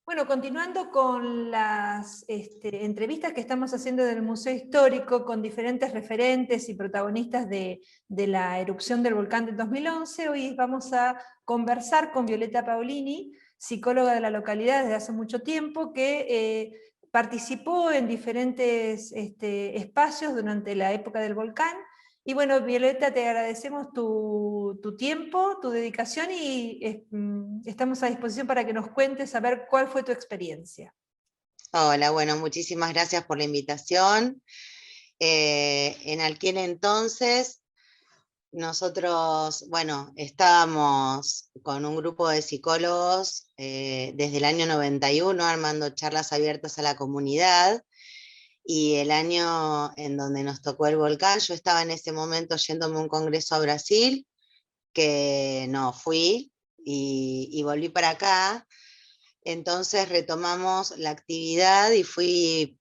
Bueno, continuando con las entrevistas que estamos haciendo del Museo Histórico con diferentes referentes y protagonistas de la erupción del volcán del 2011, hoy vamos a conversar con Violeta Paolini, psicóloga de la localidad desde hace mucho tiempo, que participó en diferentes espacios durante la época del volcán. Y bueno, Violeta, te agradecemos tu tiempo, tu dedicación y estamos a disposición para que nos cuentes a ver cuál fue tu experiencia. Hola, bueno, muchísimas gracias por la invitación. En aquel entonces, nosotros, bueno, estábamos con un grupo de psicólogos desde el año 91 armando charlas abiertas a la comunidad, y el año en donde nos tocó el volcán, yo estaba en ese momento yéndome a un congreso a Brasil, que no fui, y volví para acá. Entonces retomamos la actividad y fui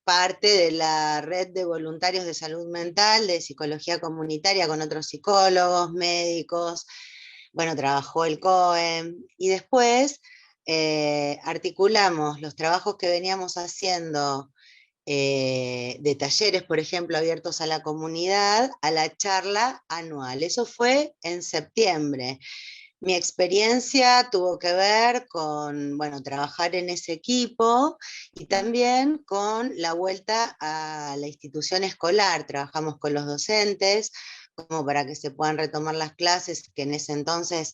parte de la red de voluntarios de salud mental, de psicología comunitaria, con otros psicólogos, médicos. Bueno, trabajó el COEM, y después articulamos los trabajos que veníamos haciendo de talleres, por ejemplo, abiertos a la comunidad, a la charla anual. Eso fue en septiembre. Mi experiencia tuvo que ver con, bueno, trabajar en ese equipo y también con la vuelta a la institución escolar. Trabajamos con los docentes como para que se puedan retomar las clases, que en ese entonces,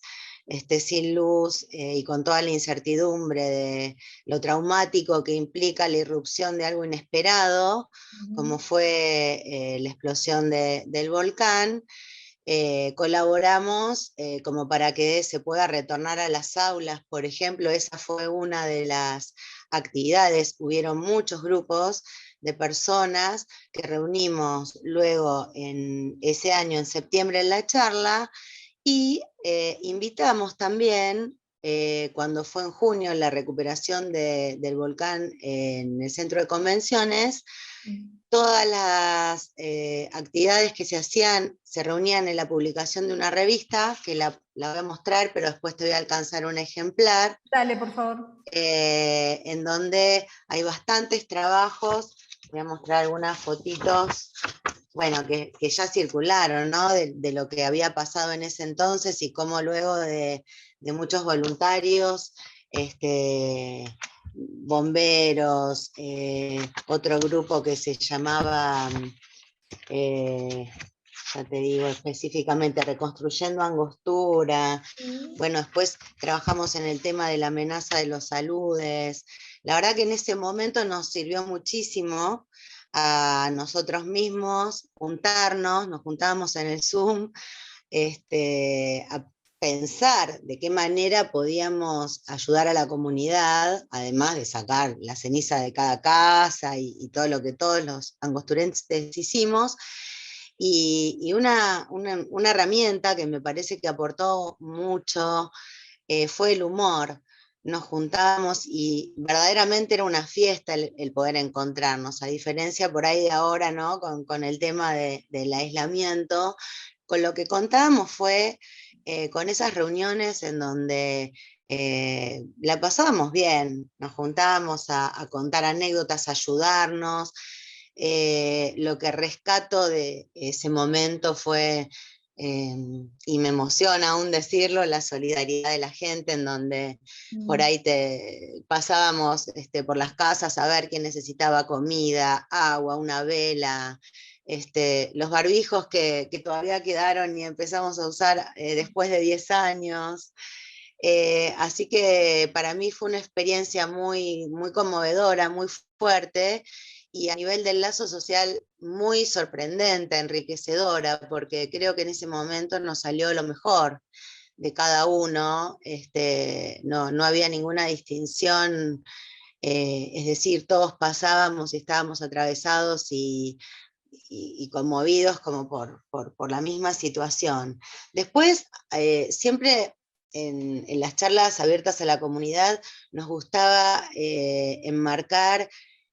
sin luz y con toda la incertidumbre de lo traumático que implica la irrupción de algo inesperado, como fue la explosión del volcán. Colaboramos como para que se pueda retornar a las aulas, por ejemplo. Esa fue una de las actividades. Hubieron muchos grupos de personas que reunimos luego en ese año, en septiembre, en la charla, y invitamos también, cuando fue en junio la recuperación del volcán en el centro de convenciones, todas las actividades que se hacían se reunían en la publicación de una revista, que la voy a mostrar, pero después te voy a alcanzar un ejemplar. Dale, por favor. En donde hay bastantes trabajos. Voy a mostrar algunas fotitos, bueno, que ya circularon, ¿no? De lo que había pasado en ese entonces, y cómo luego de muchos voluntarios, bomberos, otro grupo que se llamaba, ya te digo específicamente, Reconstruyendo Angostura. Bueno, después trabajamos en el tema de la amenaza de los saludes. La verdad que en ese momento nos sirvió muchísimo a nosotros mismos juntarnos, nos juntábamos en el Zoom, a pensar de qué manera podíamos ayudar a la comunidad, además de sacar la ceniza de cada casa y todo lo que todos los angosturenses hicimos. Y una herramienta que me parece que aportó mucho fue el humor. Nos juntábamos y verdaderamente era una fiesta el poder encontrarnos, a diferencia por ahí de ahora, ¿no? Con el tema del aislamiento. Con lo que contábamos fue con esas reuniones en donde la pasábamos bien, nos juntábamos a contar anécdotas, a ayudarnos. Lo que rescato de ese momento fue, y me emociona aún decirlo, la solidaridad de la gente, en donde por ahí pasábamos por las casas a ver quién necesitaba comida, agua, una vela, los barbijos que todavía quedaron y empezamos a usar después de 10 años. Así que para mí fue una experiencia muy, muy conmovedora, muy fuerte, y a nivel del lazo social muy sorprendente, enriquecedora, porque creo que en ese momento nos salió lo mejor de cada uno. No había ninguna distinción, es decir, todos pasábamos y estábamos atravesados y conmovidos como por la misma situación. Después, siempre en las charlas abiertas a la comunidad nos gustaba enmarcar,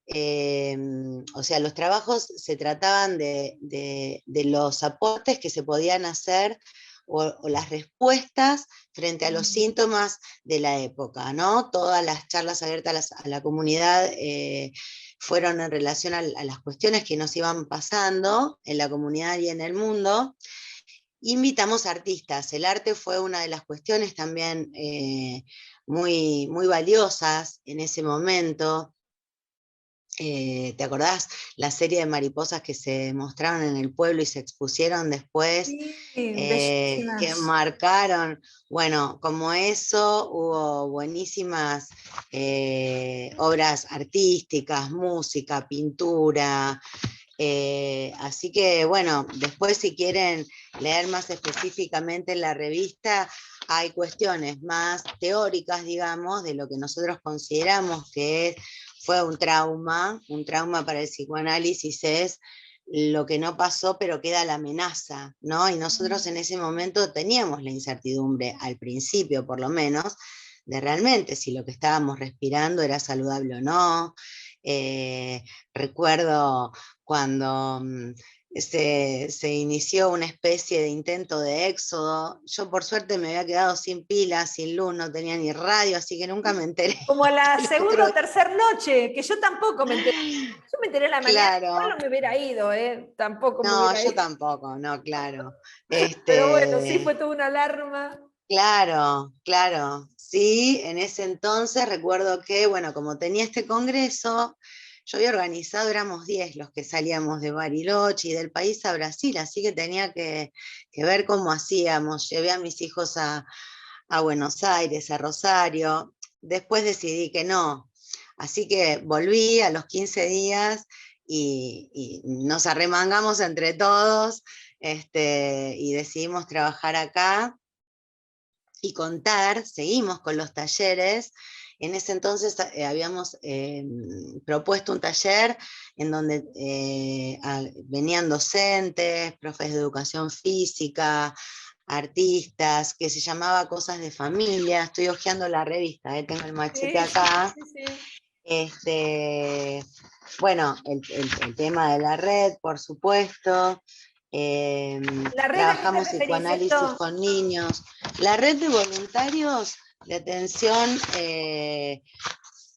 o sea, los trabajos se trataban de los aportes que se podían hacer o las respuestas frente a los síntomas de la época, ¿no? Todas las charlas abiertas a la comunidad fueron en relación a las cuestiones que nos iban pasando en la comunidad y en el mundo. Invitamos artistas, el arte fue una de las cuestiones también muy, muy valiosas en ese momento. ¿Te acordás la serie de mariposas que se mostraron en el pueblo y se expusieron después? Sí, Que bellísimas. marcaron, bueno, como eso hubo buenísimas obras artísticas, música, pintura, así que bueno, después si quieren leer más específicamente en la revista, hay cuestiones más teóricas, digamos, de lo que nosotros consideramos que fue un trauma para el psicoanálisis es lo que no pasó, pero queda la amenaza, ¿no? Y nosotros en ese momento teníamos la incertidumbre, al principio por lo menos, de realmente si lo que estábamos respirando era saludable o no. Recuerdo cuando se inició una especie de intento de éxodo. Yo por suerte me había quedado sin pilas, sin luz, no tenía ni radio, así que nunca me enteré. Como a la El segunda otro... o tercera noche, que yo tampoco me enteré. Yo me enteré en la mañana, igual Claro, no me hubiera ido, tampoco me no, hubiera yo ido. tampoco, no, claro. Pero bueno, sí fue toda una alarma. Claro, claro. Sí, en ese entonces recuerdo que, bueno, como tenía este congreso, yo había organizado, éramos 10 los que salíamos de Bariloche y del país a Brasil, así que tenía que ver cómo hacíamos. Llevé a mis hijos a Buenos Aires, a Rosario. Después decidí que no. Así que volví a los 15 días y nos arremangamos entre todos y decidimos trabajar acá y contar, seguimos con los talleres. En ese entonces habíamos propuesto un taller en donde venían docentes, profes de educación física, artistas, que se llamaba Cosas de Familia. Estoy hojeando la revista, tengo el machete Sí, sí, acá. sí, sí. Bueno, el tema de la red, por supuesto. ¿La red a qué te Trabajamos referís psicoanálisis esto? con niños. La red de voluntarios de atención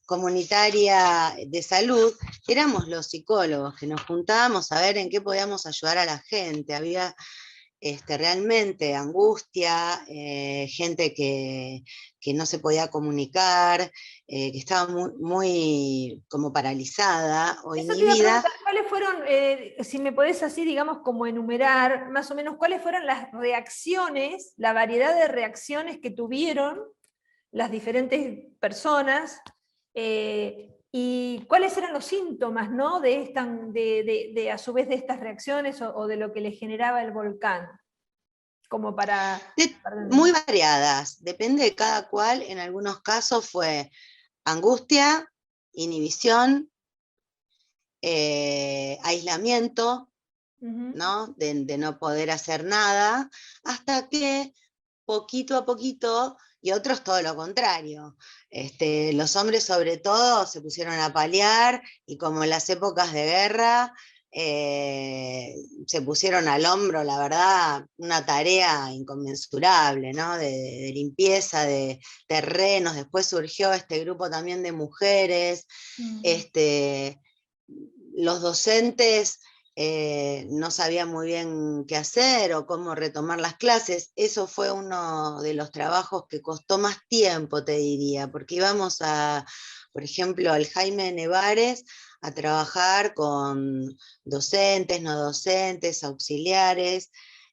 comunitaria de salud, éramos los psicólogos que nos juntábamos a ver en qué podíamos ayudar a la gente. Había realmente angustia, gente que no se podía comunicar, que estaba muy, muy como paralizada o Eso te iba a inhibida. preguntar, ¿cuáles fueron, si me podés así, digamos, como enumerar más o menos, cuáles fueron las reacciones, la variedad de reacciones que tuvieron las diferentes personas y cuáles eran los síntomas, ¿no? De a su vez de estas reacciones o de lo que le generaba el volcán, como para... Muy variadas, depende de cada cual. En algunos casos fue angustia, inhibición, aislamiento, ¿no? De no poder hacer nada, hasta que poquito a poquito, y otros todo lo contrario. Los hombres sobre todo se pusieron a paliar y como en las épocas de guerra, se pusieron al hombro, la verdad, una tarea inconmensurable, ¿no? De limpieza de terrenos. Después surgió este grupo también de mujeres. Los docentes no sabían muy bien qué hacer o cómo retomar las clases. Eso fue uno de los trabajos que costó más tiempo, te diría, porque íbamos por ejemplo, al Jaime Nevares a trabajar con docentes, no docentes, auxiliares,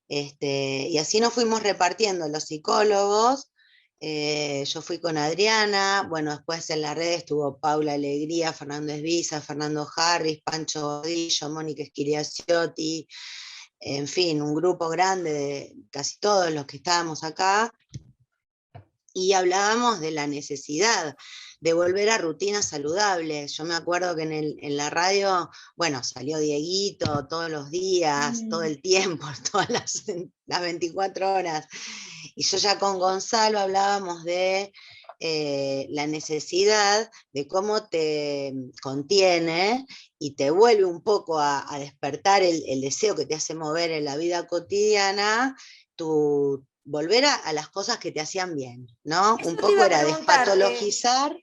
y así nos fuimos repartiendo los psicólogos. Yo fui con Adriana, bueno, después en la red estuvo Paula Alegría, Fernando Esbiza, Fernando Harris, Pancho Godillo, Mónica Esquiriaciotti, en fin, un grupo grande de casi todos los que estábamos acá, y hablábamos de la necesidad de volver a rutinas saludables. Yo me acuerdo que en la radio, bueno, salió Dieguito todos los días, todo el tiempo, todas las 24 horas. Y yo ya con Gonzalo hablábamos de la necesidad de cómo te contiene y te vuelve un poco a despertar el deseo que te hace mover en la vida cotidiana, volver a las cosas que te hacían bien, ¿no? Eso Un te poco iba a era preguntar. despatologizar.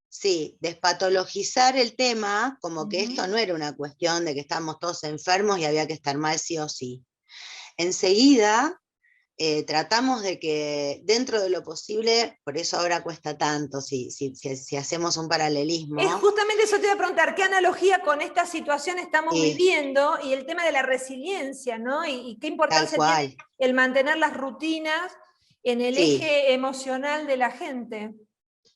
Sí, despatologizar el tema como que esto Ujú. no era una cuestión de que estábamos todos enfermos y había que estar mal sí o sí. Enseguida tratamos de que dentro de lo posible, por eso ahora cuesta tanto, si hacemos un Es paralelismo, justamente eso te iba a preguntar, ¿qué analogía con esta situación estamos y viviendo y el tema de la resiliencia, ¿no? Y qué tal importancia tiene cual, el mantener las rutinas en el sí. eje emocional de la gente?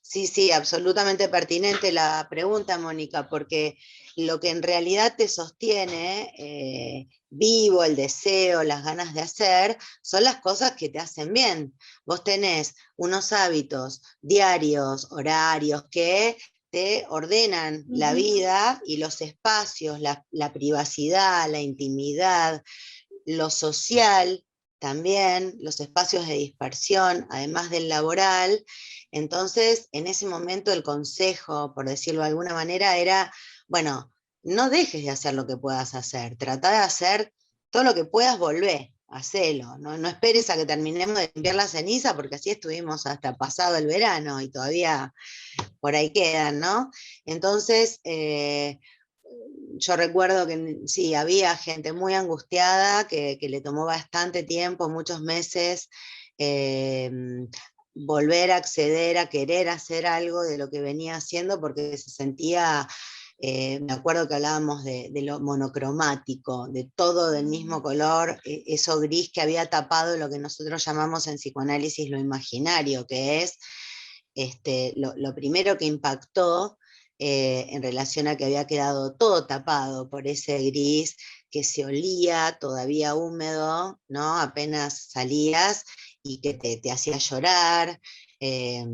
Sí, sí, absolutamente pertinente la pregunta, Mónica, porque lo que en realidad te sostiene vivo, el deseo, las ganas de hacer, son las cosas que te hacen bien. Vos tenés unos hábitos diarios, horarios, que te ordenan la vida y los espacios, la privacidad, la intimidad, lo social, también los espacios de dispersión, además del laboral. Entonces, en ese momento el consejo, por decirlo de alguna manera, era, bueno, no dejes de hacer lo que puedas hacer, trata de hacer todo lo que puedas, volver, hacelo, no esperes a que terminemos de limpiar la ceniza, porque así estuvimos hasta pasado el verano y todavía por ahí quedan, ¿no? Entonces, yo recuerdo que sí, había gente muy angustiada que le tomó bastante tiempo, muchos meses, eh, volver a acceder a querer hacer algo de lo que venía haciendo porque se sentía, me acuerdo que hablábamos de lo monocromático, de todo del mismo color, eso gris que había tapado lo que nosotros llamamos en psicoanálisis lo imaginario, que es lo primero que impactó en relación a que había quedado todo tapado por ese gris que se olía todavía húmedo, ¿no? Apenas salías y que te hacía llorar. Eh,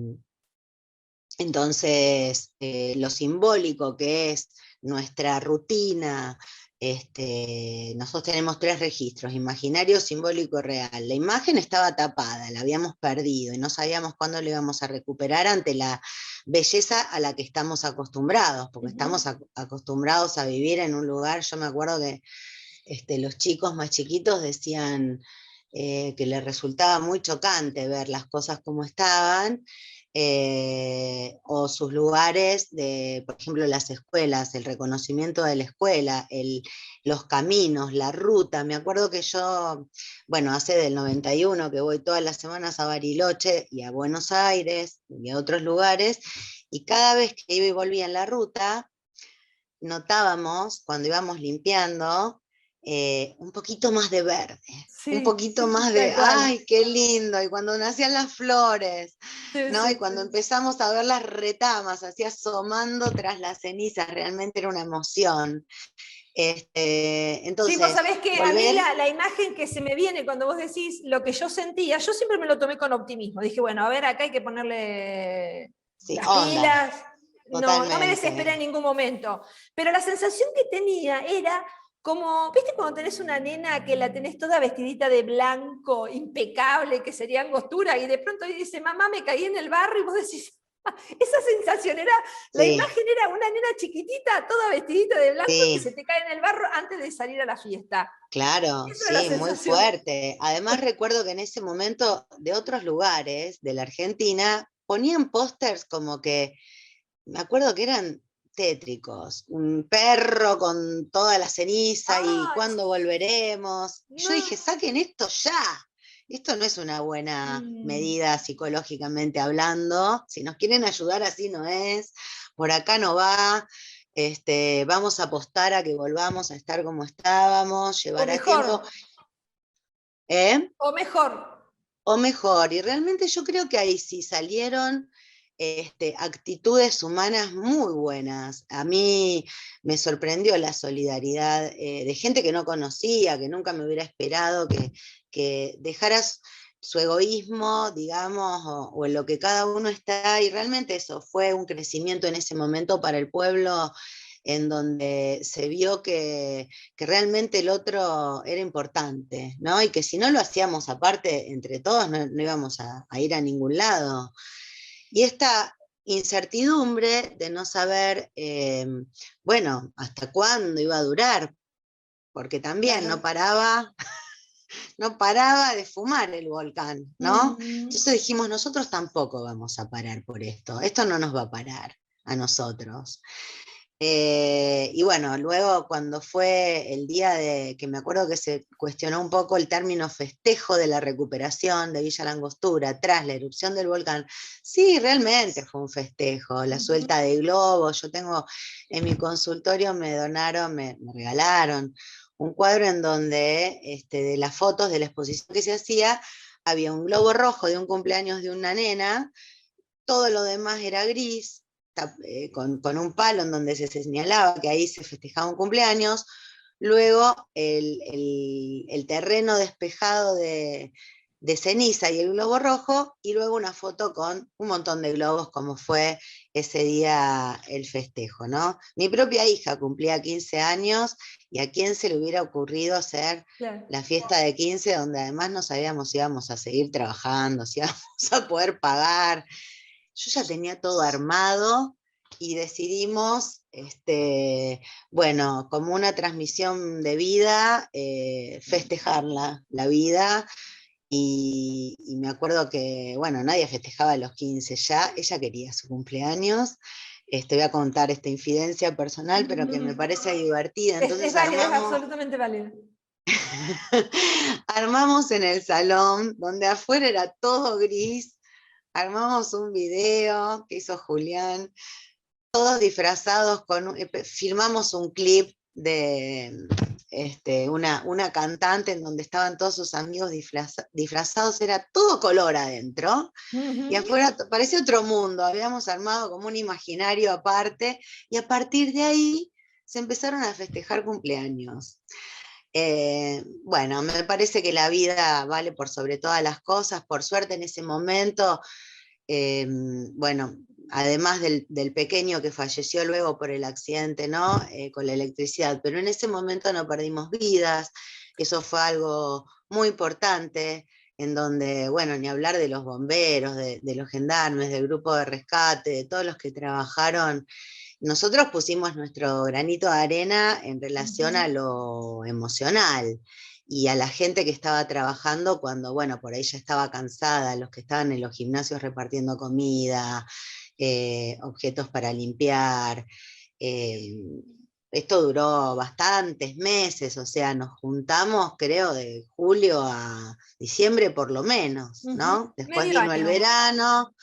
entonces, lo simbólico que es nuestra rutina, nosotros tenemos 3 registros, imaginario, simbólico, real. La imagen estaba tapada, la habíamos perdido y no sabíamos cuándo la íbamos a recuperar ante la belleza a la que estamos acostumbrados, porque estamos acostumbrados a vivir en un lugar. Yo me acuerdo que los chicos más chiquitos decían que les resultaba muy chocante ver las cosas como estaban, o sus lugares de, por ejemplo, las escuelas, el reconocimiento de la escuela, los caminos, la ruta. Me acuerdo que yo, bueno, hace del 91 que voy todas las semanas a Bariloche y a Buenos Aires y a otros lugares, y cada vez que iba y volvía en la ruta, notábamos cuando íbamos limpiando un poquito más de verde, un Sí, poquito más de, tal cual. ay, qué lindo, y cuando nacían las flores, Sí, ¿no? Y sí. cuando empezamos a ver las retamas así asomando tras las cenizas, realmente era una emoción. Sí, vos Entonces, sabés que a mí volver, la imagen que se me viene cuando vos decís lo que yo sentía, yo siempre me lo tomé con optimismo. Dije, bueno, a ver, acá hay que ponerle sí, las onda, pilas. No, no me desesperé en totalmente. ningún momento. Pero la sensación que tenía era como, ¿viste cuando tenés una nena que la tenés toda vestidita de blanco, impecable, que sería angostura, y de pronto dice, mamá, me caí en el barro, y vos decís, esa sensación era, la Sí, imagen era una nena chiquitita, toda vestidita de blanco, que se sí. te cae en el barro antes de salir a la fiesta. Claro, Esa era la sí, muy sensación. fuerte. Además recuerdo que en ese momento de otros lugares de la Argentina ponían pósters como que, me acuerdo que eran tétricos, un perro con toda la ceniza y Ay, cuándo volveremos. Y yo no. dije, saquen esto ya. Esto no es una buena Mm. medida psicológicamente hablando. Si nos quieren ayudar así no es. Por acá no va. Vamos a apostar a que volvamos a estar como estábamos, O llevará mejor, tiempo. ¿Eh? o mejor. O mejor, y realmente yo creo que ahí sí salieron actitudes humanas muy buenas. A mí me sorprendió la solidaridad de gente que no conocía, que nunca me hubiera esperado que dejaras su egoísmo, digamos, o en lo que cada uno está, y realmente eso fue un crecimiento en ese momento para el pueblo, en donde se vio que realmente el otro era importante, ¿no? Y que si no lo hacíamos aparte entre todos, no íbamos a ir a ningún lado. Y esta incertidumbre de no saber, bueno, hasta cuándo iba a durar, porque también no Claro. paraba no paraba de fumar el volcán, ¿no? Entonces dijimos, nosotros tampoco vamos a parar por esto no nos va a parar a nosotros. Y bueno, luego cuando fue el día de, que me acuerdo que se cuestionó un poco el término festejo de la recuperación de Villa Langostura tras la erupción del volcán, sí, realmente fue un festejo, la suelta de globos, yo tengo en mi consultorio me donaron, me regalaron un cuadro en donde de las fotos de la exposición que se hacía, había un globo rojo de un cumpleaños de una nena, todo lo demás era gris, con un palo en donde se señalaba que ahí se festejaba un cumpleaños, luego el terreno despejado de ceniza y el globo rojo, y luego una foto con un montón de globos, como fue ese día el festejo, ¿no? Mi propia hija cumplía 15 años, y a quién se le hubiera ocurrido hacer la fiesta de 15, donde además no sabíamos si íbamos a seguir trabajando, si íbamos a poder pagar. Yo ya tenía todo armado y decidimos, bueno, como una transmisión de vida, festejar la vida. Y me acuerdo que, bueno, nadie festejaba los 15 ya, ella quería su cumpleaños. Voy a contar esta infidencia personal, pero que me parece divertida. Entonces es válido, es absolutamente válido. Armamos en el salón, donde afuera era todo gris, armamos un video que hizo Julián, todos disfrazados, filmamos un clip de una cantante en donde estaban todos sus amigos disfrazados, era todo color adentro, y afuera parecía otro mundo, habíamos armado como un imaginario aparte, y a partir de ahí se empezaron a festejar cumpleaños. Bueno, me parece que la vida vale por sobre todas las cosas, por suerte en ese momento, bueno, además del pequeño que falleció luego por el accidente, ¿no? Con la electricidad, pero en ese momento no perdimos vidas, eso fue algo muy importante, en donde, bueno, ni hablar de los bomberos, de los gendarmes, del grupo de rescate, de todos los que trabajaron. Nosotros pusimos nuestro granito de arena en relación a lo emocional y a la gente que estaba trabajando cuando, bueno, por ahí ya estaba cansada, los que estaban en los gimnasios repartiendo comida, objetos para limpiar. eh, Esto duró bastantes meses, o sea, nos juntamos, creo, de julio a diciembre por lo menos, ¿no? Después Medio vino el año. verano,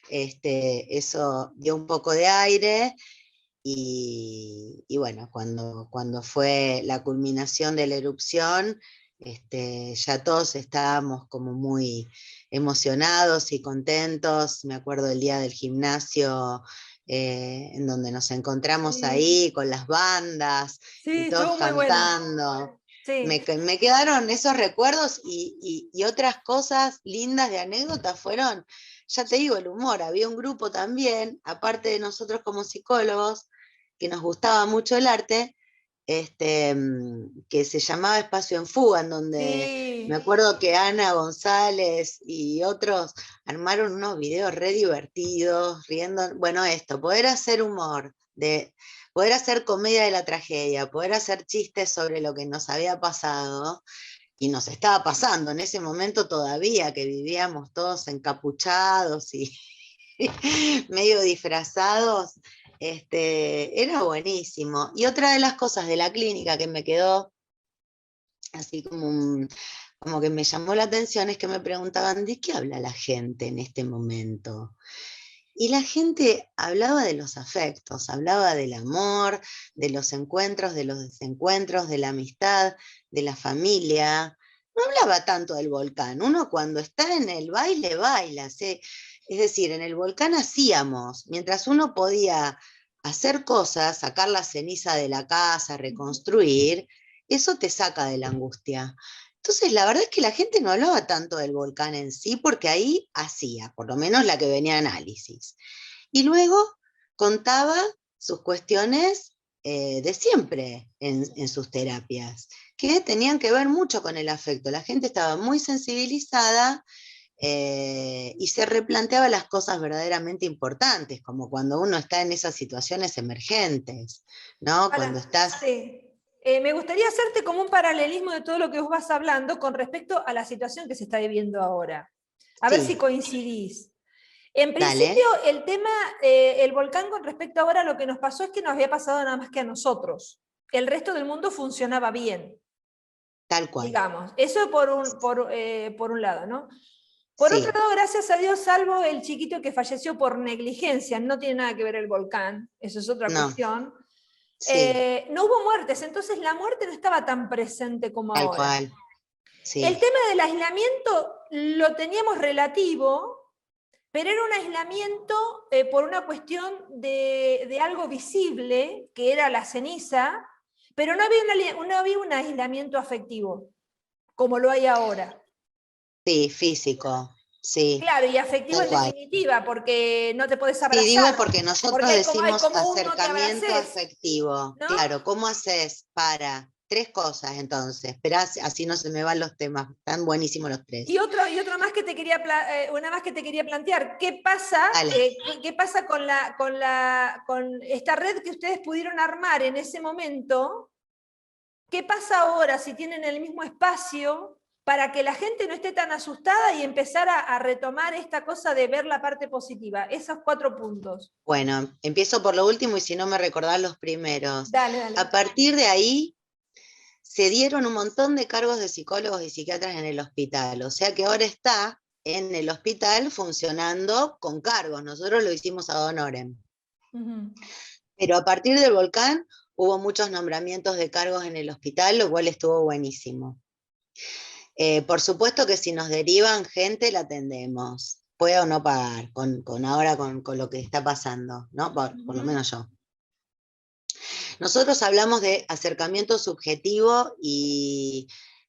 eso dio un poco de aire. Y bueno, cuando fue la culminación de la erupción, ya todos estábamos como muy emocionados y contentos. Me acuerdo del día del gimnasio, en donde nos encontramos ahí con las bandas y todos cantando. Bueno. Sí. Me quedaron esos recuerdos y otras cosas lindas de anécdotas fueron, ya te digo, el humor. Había un grupo también, aparte de nosotros como psicólogos, que nos gustaba mucho el arte, que se llamaba Espacio en Fuga, en donde me acuerdo que Ana González y otros armaron unos videos re divertidos, riendo, bueno, poder hacer humor, poder hacer comedia de la tragedia, poder hacer chistes sobre lo que nos había pasado, y nos estaba pasando en ese momento todavía, que vivíamos todos encapuchados y medio disfrazados, era buenísimo. Y otra de las cosas de la clínica que me quedó así como que me llamó la atención es que me preguntaban, ¿de qué habla la gente en este momento? Y la gente hablaba de los afectos, hablaba del amor, de los encuentros, de los desencuentros, de la amistad, de la familia. No hablaba tanto del volcán. Uno cuando está en el baile, baila. Es decir, en el volcán hacíamos, mientras uno podía hacer cosas, sacar la ceniza de la casa, reconstruir, eso te saca de la angustia. Entonces, la verdad es que la gente no hablaba tanto del volcán en sí, porque ahí hacía, por lo menos la que venía a análisis. Y luego contaba sus cuestiones de siempre en sus terapias, que tenían que ver mucho con el afecto. La gente estaba muy sensibilizada y se replanteaba las cosas verdaderamente importantes, como cuando uno está en esas situaciones emergentes, ¿no? Cuando estás... Sí. Me gustaría hacerte como un paralelismo de todo lo que vos vas hablando con respecto a la situación que se está viviendo ahora. A ver si Sí, coincidís. En principio, dale, el tema, el volcán con respecto ahora a lo que nos pasó es que nos había pasado nada más que a nosotros. El resto del mundo funcionaba bien, tal cual. digamos. Eso por un lado, ¿no? Por otro Sí, lado, gracias a Dios, salvo el chiquito que falleció por negligencia, no tiene nada que ver el volcán, eso es otra no, cuestión. sí, No hubo muertes, entonces la muerte no estaba tan presente como tal ahora. cual. El Sí, tema del aislamiento lo teníamos relativo, pero era un aislamiento por una cuestión de algo visible, que era la ceniza, pero no había un aislamiento afectivo, como lo hay ahora. sí, físico, sí, Claro, y afectivo tal en cual. definitiva, porque no te puedes Sí, digo abrazar, porque nosotros porque hay decimos como un no te acercamiento abraces, afectivo. ¿no? Claro, ¿cómo haces para tres cosas entonces? Esperá, así no se me van los temas, están buenísimos los tres. Y otro más que te quería, una más que te quería plantear. Dale. ¿Qué pasa con esta red que ustedes pudieron armar en ese momento? ¿Qué pasa ahora si tienen el mismo espacio para que la gente no esté tan asustada y empezar a retomar esta cosa de ver la parte positiva? Esos 4 puntos. Bueno, empiezo por lo último y si no me recordás los primeros. Dale, dale. A partir de ahí se dieron un montón de cargos de psicólogos y psiquiatras en el hospital, o sea que ahora está en el hospital funcionando con cargos. Nosotros lo hicimos ad honorem. Uh-huh. Pero a partir del volcán hubo muchos nombramientos de cargos en el hospital, lo cual estuvo buenísimo. Por supuesto que si nos derivan gente, la atendemos. Pueda o no pagar, ahora con lo que está pasando, ¿no? Por lo Uh-huh. menos yo. Nosotros hablamos de acercamiento subjetivo y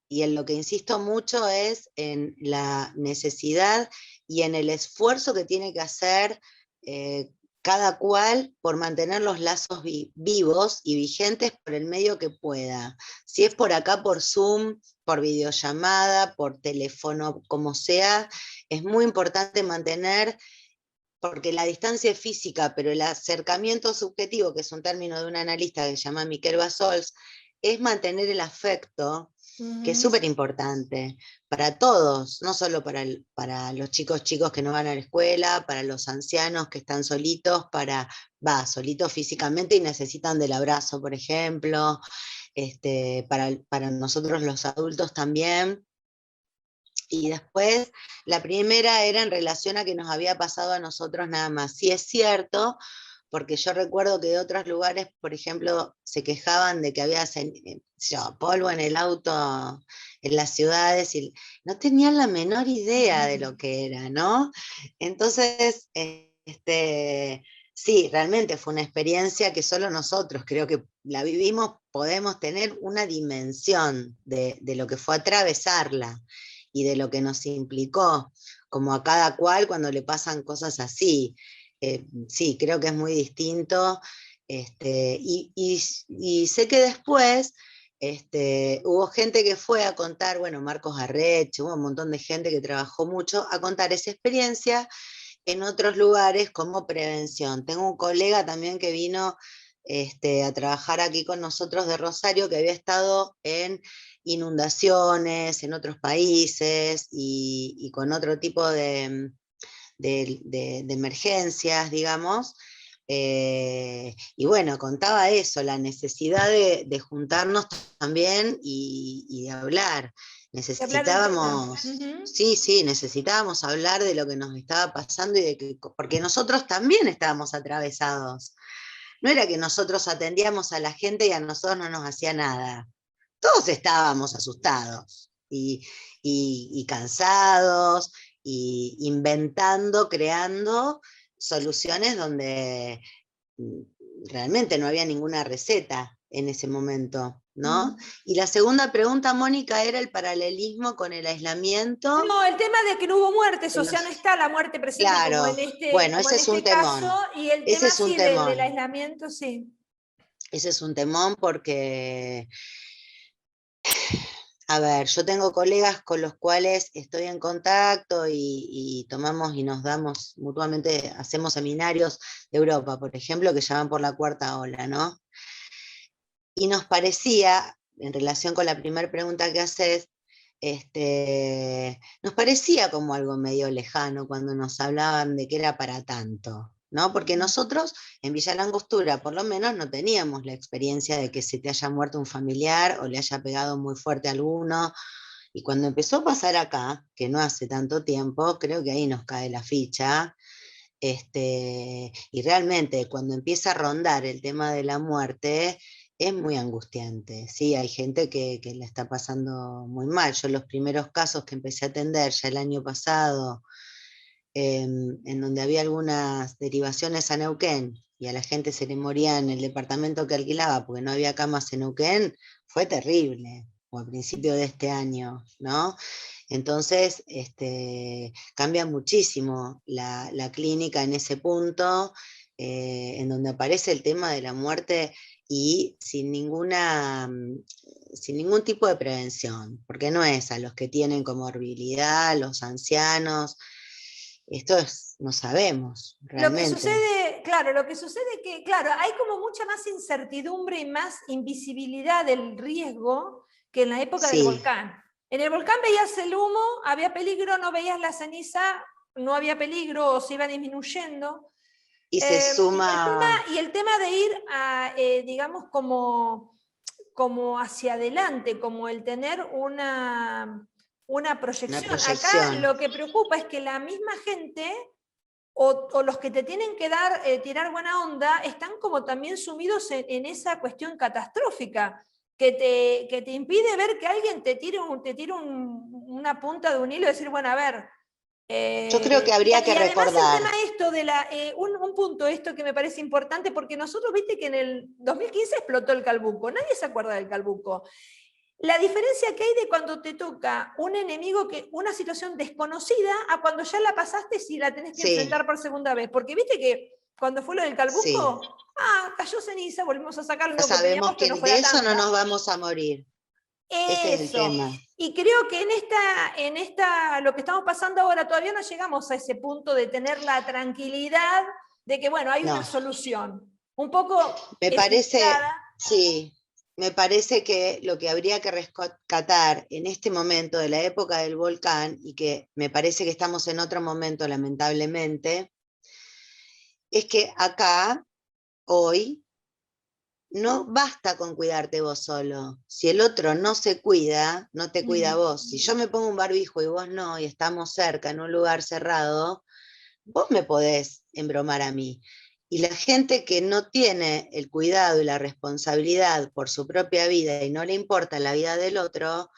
en lo que insisto mucho es en la necesidad y en el esfuerzo que tiene que hacer eh, cada cual por mantener los lazos vivos y vigentes por el medio que pueda. Si es por acá, por Zoom, por videollamada, por teléfono, como sea, es muy importante mantener porque la distancia es física, pero el acercamiento subjetivo, que es un término de un analista que se llama Miquel Bassols, es mantener el afecto, que es Uh-huh. súper importante para todos, no solo para los chicos que no van a la escuela, para los ancianos que están solitos, solitos físicamente y necesitan del abrazo, por ejemplo, para nosotros los adultos también. Y después, la primera era en relación a que nos había pasado a nosotros nada más. Sí es cierto, porque yo recuerdo que de otros lugares, por ejemplo, se quejaban de que había polvo en el auto en las ciudades y no tenían la menor idea de lo que era, ¿no? Entonces, sí, realmente fue una experiencia que solo nosotros, creo que la vivimos, podemos tener una dimensión de lo que fue atravesarla y de lo que nos implicó, como a cada cual cuando le pasan cosas así. Sí, creo que es muy distinto. Y sé que después hubo gente que fue a contar, bueno, Marcos Arrech, hubo un montón de gente que trabajó mucho a contar esa experiencia en otros lugares como prevención. Tengo un colega también que vino a trabajar aquí con nosotros de Rosario, que había estado en inundaciones en otros países y con otro tipo de emergencias, digamos. Y bueno, contaba eso, la necesidad de juntarnos también y de hablar. De hablar del tema. Necesitábamos, Uh-huh. sí, sí, necesitábamos hablar de lo que nos estaba pasando porque nosotros también estábamos atravesados. No era que nosotros atendíamos a la gente y a nosotros no nos hacía nada. Todos estábamos asustados y cansados y inventando, creando soluciones donde mm, realmente no había ninguna receta en ese momento, ¿no? Uh-huh. Y la segunda pregunta, Mónica, era el paralelismo con el aislamiento. No, el tema de que no hubo muertes, o sea, no Los... está la muerte presente Claro, bueno, como ese en es un este caso, temón, y el ese tema es un sí del temón, aislamiento, sí. ese es un temón porque a ver, yo tengo colegas con los cuales estoy en contacto y tomamos y nos damos mutuamente, hacemos seminarios de Europa, por ejemplo, que llaman por la cuarta ola, ¿no? Y nos parecía, en relación con la primera pregunta que haces, nos parecía como algo medio lejano cuando nos hablaban de que era para tanto, ¿no? Porque nosotros en Villa La Angostura, por lo menos, no teníamos la experiencia de que se te haya muerto un familiar o le haya pegado muy fuerte a alguno. Y cuando empezó a pasar acá, que no hace tanto tiempo, creo que ahí nos cae la ficha. Y realmente cuando empieza a rondar el tema de la muerte, es muy angustiante. Sí, hay gente que la está pasando muy mal. Yo los primeros casos que empecé a atender ya el año pasado, en donde había algunas derivaciones a Neuquén y a la gente se le moría en el departamento que alquilaba porque no había camas en Neuquén, fue terrible, o a principio de este año, ¿no? Entonces, cambia muchísimo la clínica en ese punto, en donde aparece el tema de la muerte y sin ningún tipo de prevención, porque no es a los que tienen comorbilidad, los ancianos, esto es, no sabemos Lo que realmente. sucede, claro, lo que sucede es que, claro, hay como mucha más incertidumbre y más invisibilidad del riesgo que en la época del Sí, volcán. En el volcán veías el humo, había peligro, no veías la ceniza, no había peligro o se iba disminuyendo. y se suma Y el tema de ir a, digamos, como hacia adelante, como el tener una una proyección. Acá proyección. lo que preocupa es que la misma gente o los que te tienen que dar, tirar buena onda, están como también sumidos en esa cuestión catastrófica, que te impide ver que alguien una punta de un hilo y decir, bueno, a ver, Yo creo que habría que y además el recordar, tema esto de un punto esto que me parece importante, porque nosotros, viste que en el 2015 explotó el Calbuco, nadie se acuerda del Calbuco. La diferencia que hay de cuando te toca un enemigo, una situación desconocida, a cuando ya la pasaste si la tenés que sí, enfrentar por segunda vez. Porque viste que cuando fue lo del sí. Calbuco, cayó ceniza, volvimos a sacarlo, Ya lo que sabemos pedíamos que no que de fuera eso no tanta. nos vamos a morir. Ese es el Eso. tema. Y creo que lo que estamos pasando ahora, todavía no llegamos a ese punto de tener la tranquilidad de que, bueno, hay una No, solución. Un poco me parece, equilibrada. sí, me parece que lo que habría que rescatar en este momento de la época del volcán, y que me parece que estamos en otro momento, lamentablemente, es que acá, hoy, no basta con cuidarte vos solo. Si el otro no se cuida, no te cuida vos. Si yo me pongo un barbijo y vos no, y estamos cerca, en un lugar cerrado, vos me podés embromar a mí. Y la gente que no tiene el cuidado y la responsabilidad por su propia vida y no le importa la vida del otro,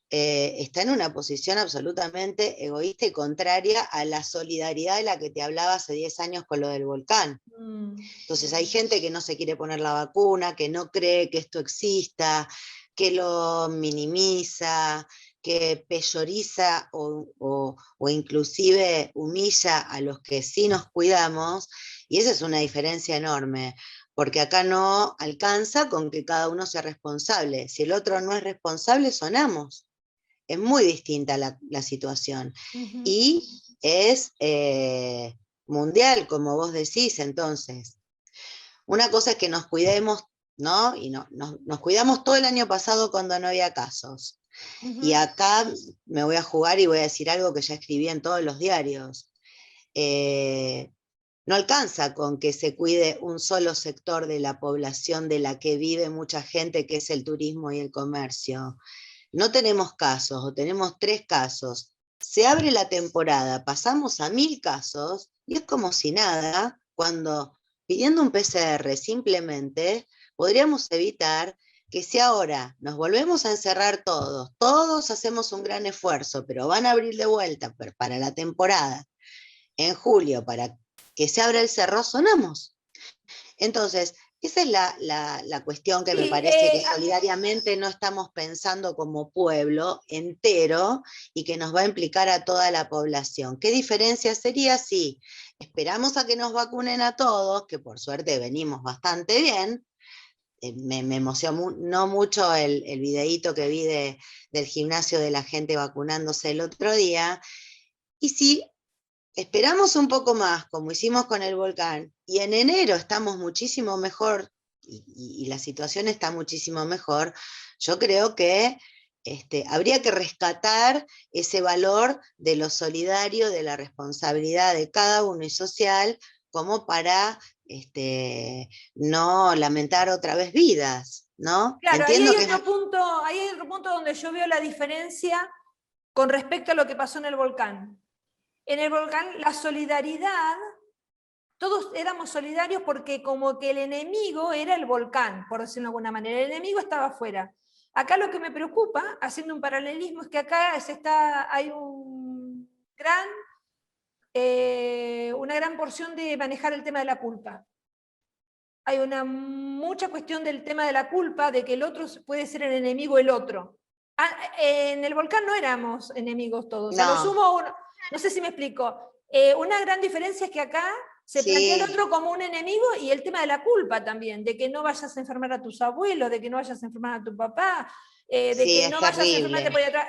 está en una posición absolutamente egoísta y contraria a la solidaridad de la que te hablaba hace 10 años con lo del volcán. Mm. Entonces hay gente que no se quiere poner la vacuna, que no cree que esto exista, que lo minimiza, que peyoriza o inclusive humilla a los que sí nos cuidamos, y esa es una diferencia enorme, porque acá no alcanza con que cada uno sea responsable. Si el otro no es responsable, sonamos. Es muy distinta la situación. Ujú. Y es mundial, como vos decís, entonces. Una cosa es que nos cuidemos, ¿no? Y nos cuidamos todo el año pasado cuando no había casos. Y Ujú. acá me voy a jugar y voy a decir algo que ya escribí en todos los diarios. Eh, no alcanza con que se cuide un solo sector de la población de la que vive mucha gente, que es el turismo y el comercio. No tenemos casos o tenemos 3 casos. Se abre la temporada, pasamos a 1000 casos y es como si nada, cuando pidiendo un PCR simplemente podríamos evitar que si ahora nos volvemos a encerrar todos hacemos un gran esfuerzo, pero van a abrir de vuelta para la temporada en julio para que se abra el cerro, sonamos. Entonces, esa es la cuestión que me Sí, parece que solidariamente no estamos pensando como pueblo entero y que nos va a implicar a toda la población. ¿Qué diferencia sería si esperamos a que nos vacunen a todos, que por suerte venimos bastante bien? Me emocionó mucho el videíto que vi del gimnasio de la gente vacunándose el otro día. Y si esperamos un poco más, como hicimos con el volcán, y en enero estamos muchísimo mejor y la situación está muchísimo mejor, yo creo que habría que rescatar ese valor de lo solidario, de la responsabilidad de cada uno y social, como para no lamentar otra vez vidas, ¿no? Claro, Entiendo que ahí hay otro punto donde yo veo la diferencia con respecto a lo que pasó en el volcán. En el volcán, la solidaridad, todos éramos solidarios porque como que el enemigo era el volcán, por decirlo de alguna manera, el enemigo estaba afuera. Acá lo que me preocupa, haciendo un paralelismo, es que acá hay una gran porción de manejar el tema de la culpa. Hay mucha cuestión del tema de la culpa, de que el otro puede ser el enemigo el otro. En el volcán no éramos enemigos todos. A lo no, sumo, no sé si me explico. Una gran diferencia es que acá se plantea el sí, otro como un enemigo y el tema de la culpa también, de que no vayas a enfermar a tus abuelos, de que no vayas a enfermar a tu papá, de sí, que es no vayas a enfermarte terrible. por ahí atrás.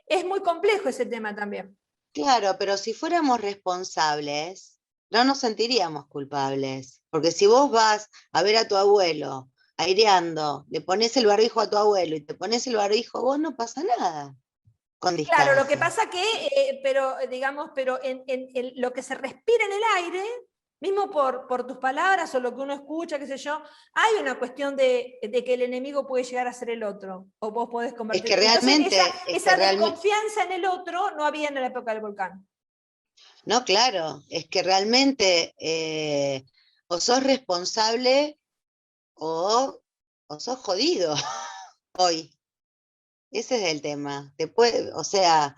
Es muy complejo ese tema también. Claro, pero si fuéramos responsables, no nos sentiríamos culpables. Porque si vos vas a ver a tu abuelo aireando, le pones el barbijo a tu abuelo y te pones el barbijo, vos no pasa nada con Claro, lo que distancia. pasa que, pero digamos, pero en lo que se respira en el aire, mismo por tus palabras o lo que uno escucha, qué sé yo, hay una cuestión de que el enemigo puede llegar a ser el otro, o vos podés Es convertir. que Entonces, realmente, es que esa realmente, desconfianza en el otro no había en la época del volcán. no, claro, es que realmente o sos responsable o, o sos jodido hoy. Ese es el tema. O sea,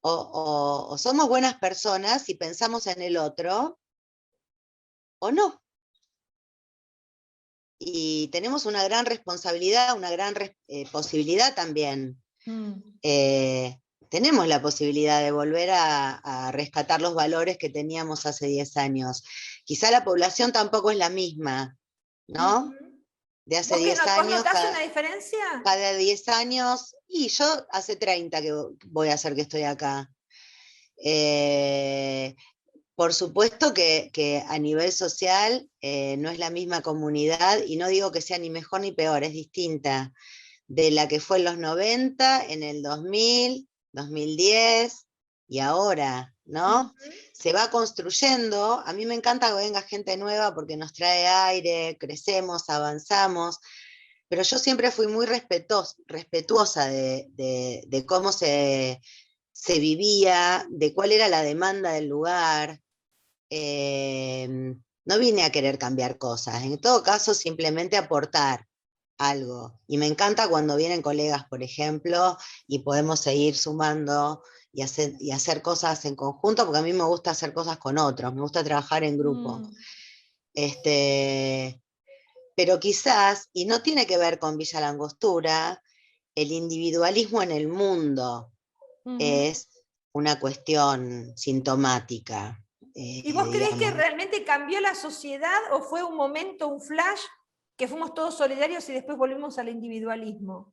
o somos buenas personas y pensamos en el otro, o no. Y tenemos una gran responsabilidad, una gran posibilidad también. Mm. Eh, Tenemos la posibilidad de volver a rescatar los valores que teníamos hace 10 años. Quizá la población tampoco es la misma, ¿no? Ujú. De hace 10 ¿Vos años, notás una diferencia? cada 10 años, y yo hace 30 que voy a hacer que estoy acá. Eh, Por supuesto que a nivel social no es la misma comunidad, y no digo que sea ni mejor ni peor, es distinta de la que fue en los 90, en el 2000, 2010 y ahora, ¿no? Ujú. Se va construyendo. A mí me encanta que venga gente nueva porque nos trae aire, crecemos, avanzamos, pero yo siempre fui muy respetuosa de cómo se vivía, de cuál era la demanda del lugar. eh, no vine a querer cambiar cosas, en todo caso simplemente aportar algo. Y me encanta cuando vienen colegas, por ejemplo, y podemos seguir sumando y hacer cosas en conjunto, porque a mí me gusta hacer cosas con otros, me gusta trabajar en grupo. Mm. Este, pero quizás, y no tiene que ver con Villa Langostura, el individualismo en el mundo Ujú. es una cuestión sintomática, ¿Y vos creés que digamos. realmente cambió la sociedad o fue un momento, un flash, que fuimos todos solidarios y después volvimos al individualismo?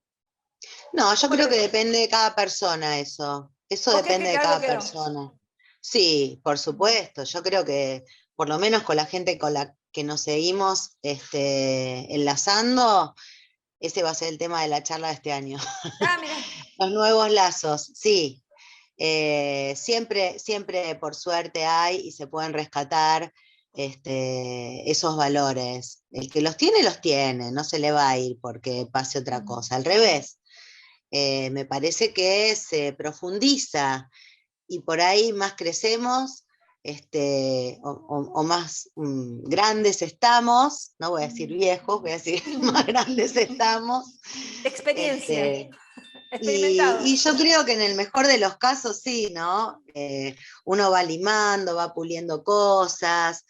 No, yo ¿Cómo creo te... que depende de cada persona eso. Eso ¿Vos creés que depende de algo cada quedó? persona. Sí, por supuesto. Yo creo que por lo menos con la gente con la que nos seguimos enlazando, ese va a ser el tema de la charla de este año. Ah, mira. Los nuevos lazos, sí. Siempre, siempre por suerte hay y se pueden rescatar esos valores. El que los tiene, no se le va a ir porque pase otra cosa. Al revés, me parece que se profundiza y por ahí más crecemos, o más grandes estamos, no voy a decir viejos, voy a decir más grandes estamos. Experiencia, Este, y experimentados. yo creo que en el mejor de los casos sí, ¿no? Uno va limando, va puliendo cosas,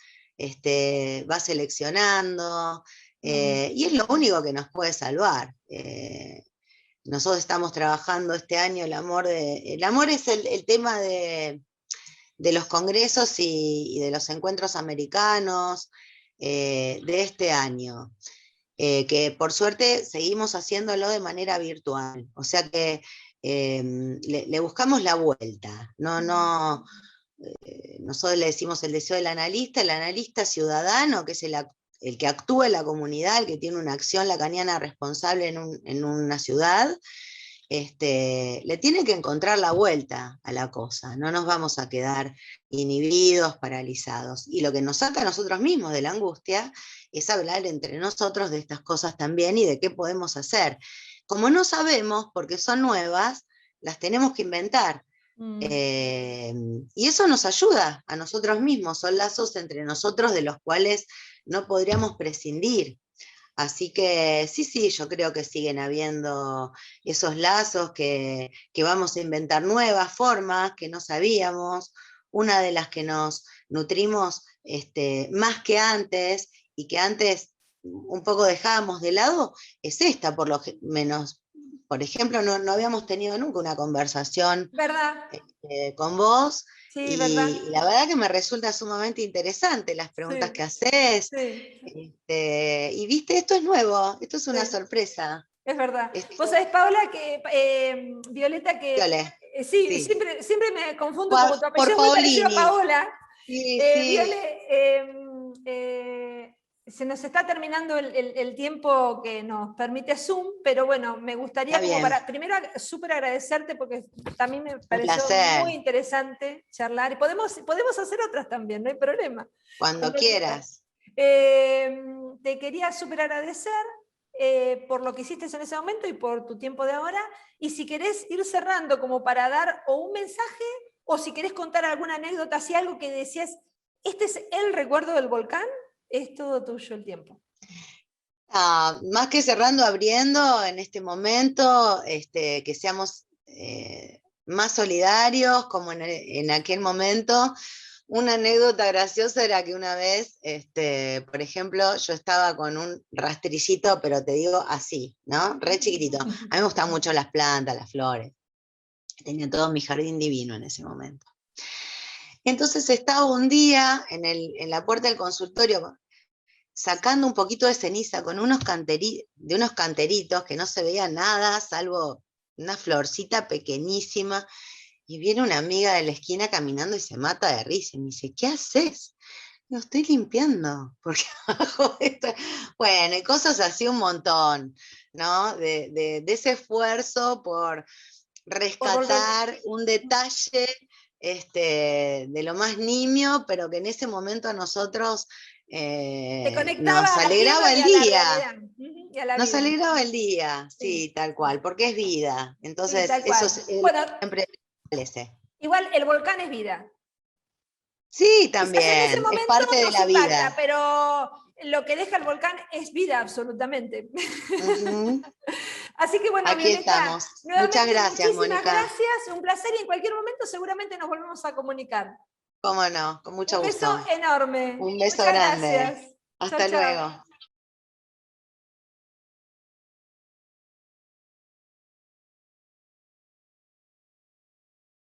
va seleccionando, y es lo único que nos puede salvar. Nosotros estamos trabajando este año el amor es el tema de los congresos y de los encuentros americanos de este año, que por suerte seguimos haciéndolo de manera virtual, o sea que le buscamos la vuelta, nosotros le decimos el deseo del analista, el analista ciudadano, que es el que actúa en la comunidad, el que tiene una acción lacaniana responsable en una ciudad, le tiene que encontrar la vuelta a la cosa, no nos vamos a quedar inhibidos, paralizados. Y lo que nos saca a nosotros mismos de la angustia es hablar entre nosotros de estas cosas también y de qué podemos hacer. Como no sabemos, porque son nuevas, las tenemos que inventar. Y eso nos ayuda a nosotros mismos, son lazos entre nosotros de los cuales no podríamos prescindir. Así que sí, yo creo que siguen habiendo esos lazos, que vamos a inventar nuevas formas que no sabíamos. Una de las que nos nutrimos más que antes, y que antes un poco dejábamos de lado, es esta, por lo menos. Por ejemplo, no habíamos tenido nunca una conversación ¿Verdad? con vos, Sí, ¿verdad? y la verdad que me resulta sumamente interesante las preguntas que Sí, haces. sí, Y viste, esto es nuevo, esto es una sí. sorpresa. Es verdad. Vos Esto, sabés, Paula, que Violeta, que Viole, sí, sí. siempre me confundo, como tu Por apellido es muy parecido a Paolini. Paola. Sí, sí. Viole, se nos está terminando el tiempo que nos permite Zoom, pero bueno, me gustaría Está como bien, para, primero súper agradecerte porque también me un pareció muy placer. interesante charlar, y podemos hacer otras también, no hay problema. Cuando Cuando quieras. quieras. Te quería súper agradecer por lo que hiciste en ese momento y por tu tiempo de ahora. Y si querés ir cerrando como para dar o un mensaje, o si querés contar alguna anécdota, si algo que decías, este es el recuerdo del volcán, es todo tuyo el tiempo. Más que cerrando, abriendo en este momento, que seamos más solidarios, como en aquel momento. Una anécdota graciosa era que una vez, por ejemplo, yo estaba con un rastrillito, pero te digo así, ¿no? Re chiquitito. A mí me gustan mucho las plantas, las flores. Tenía todo mi jardín divino en ese momento. Entonces estaba un día en la puerta del consultorio sacando un poquito de ceniza con unos canteritos que no se veía nada, salvo una florcita pequeñísima. Y viene una amiga de la esquina caminando y se mata de risa. Y me dice, ¿qué haces? Lo estoy limpiando, porque abajo de esto... Bueno, y cosas así un montón, ¿no? De ese esfuerzo por rescatar un detalle de lo más nimio, pero que en ese momento a nosotros Te conectaba nos a la alegraba tierra y el a la día. realidad, y a la Nos vida. alegraba el día, Sí, sí, tal cual, porque es vida. sí, Entonces, tal eso cual. Bueno, siempre prevalece. igual el volcán es vida. Sí, Quizás en ese también, es momento parte de nos la impacta, vida. pero lo que deja el volcán es vida, absolutamente. Ujú. Así que bueno, Aquí Violeta, estamos. Muchas nuevamente gracias, muchísimas Mónica. gracias, un placer, y en cualquier momento seguramente nos volvemos a comunicar. Cómo no, con Un mucho beso gusto. enorme. Un beso Muchas grande. gracias. Chao, Hasta chao. luego.